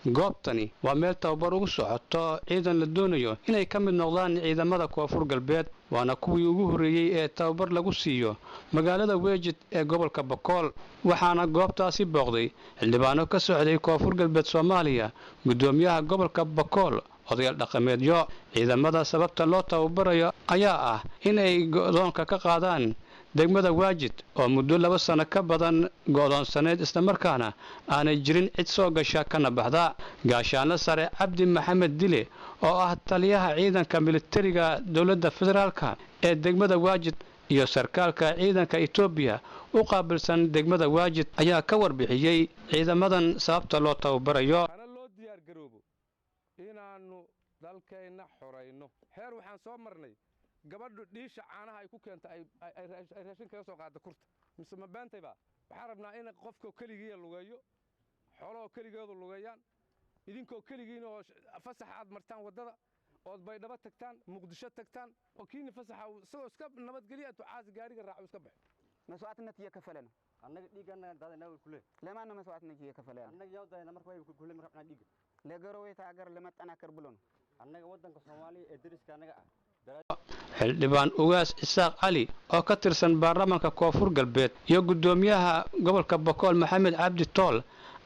goobtani waa meel tababar ugu socoto ciidan la doonayo inay ka mid noqdaan ciidamada koonfur galbeed waana kuwii ugu horreeyey ee tababar lagu siiyo magaalada weejid ee gobolka Bakool waxaana goobtaasi booqday xildhibaano ka socday koonfur galbeed Soomaaliya gudoomiyaha gobolka Bakool odayaal dhaqameedyo ciidamada sababta loo tababarayo ayaa ah inay go'doonka ka qaadaan degmada waajid oo muddo 2 sano ka badan go'doonsaneed isla markaana aanay jirin cid soo gasha kana baxda gaashaanle sare Cabdi Maxamed Dile oo ah taliyaha ciidanka militariga dawladda federaalka ee degmada waajid iyo sarkaalka ciidanka Itoobiya u qaabilsan degmada waajid ayaa ka warbixiyay ciidamadan sababta loo tababarayo inaanu dalkeena xoreyno heer waxaan soo marnay gabadhu dhiisha caanaha ay ku keentay ay raashin kaga soo qaada kurta mise ma baantayba waxaan rabnaa in qofka kaligiisa lugeeyo xoolo kaligeedu lugeeyaan idinkoo kaligiina oo fasax aad martaan wadada oo baydhaba tagtaan muqdisho tagtaan oo kiina fasaxa soo iska nabad galiya tucaas gaariga raaco iska bax mas'aatna tiya ka falana annaga dhiigana dadana kule leemaan mas'aatna tiya ka falana annaga yawdayna markay ku kule markaa dhiig leegarowe taagar lama tanakar bulon annaga wadanka Soomaaliya ee dariska anaga xildhibaan ugaas Isaaq Cali oo ka tirsan baarlamaanka koonfur galbeed iyo gudoomiyaha gobolka Bakool Maxamed Cabdi Tool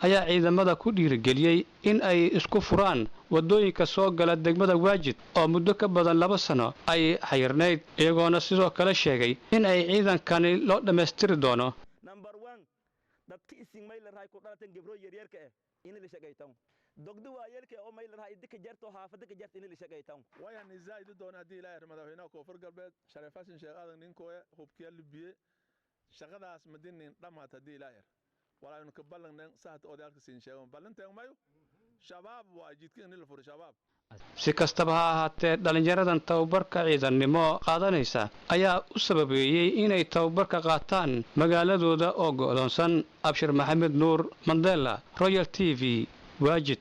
ayaa ciidamada ku dhiirigeliyay in ay isku furaan wadooyinka soo gala degmada waajid oo muddo ka badan 2 sano ay xayirneyd iyagoona sidoo kale sheegay in ay ciidankani loo dhameystiri doono number 1 dadka isin mayl raay ku dhalatan gabro yaryarka ah in la shaqeeytaan dogdu waa yeelkay oo mayl raay dika jarto haafada ka jarto in la shaqeeytaan wayan zaid doona hadii ilaahay madaxweynaha koonfur galbeed Shariif Xasan Sheekh Aadan ninkooya hubkiya libiye shaqadaas madinin dhamaad hadii ilaahay walaaynu ka ballaneen saad odayaalka siin sheegan ballanteen mayo shabaab waa jidkeen in la furo shabaab si kastaba ha ahaatee dhalinyaradan tababarka ciidannimo qaadanaysa ayaa u sababeeyay inay tababarka qaataan magaaladooda oo go'doonsan Abshir Maxamed Nuur Mandela Royal TV واجد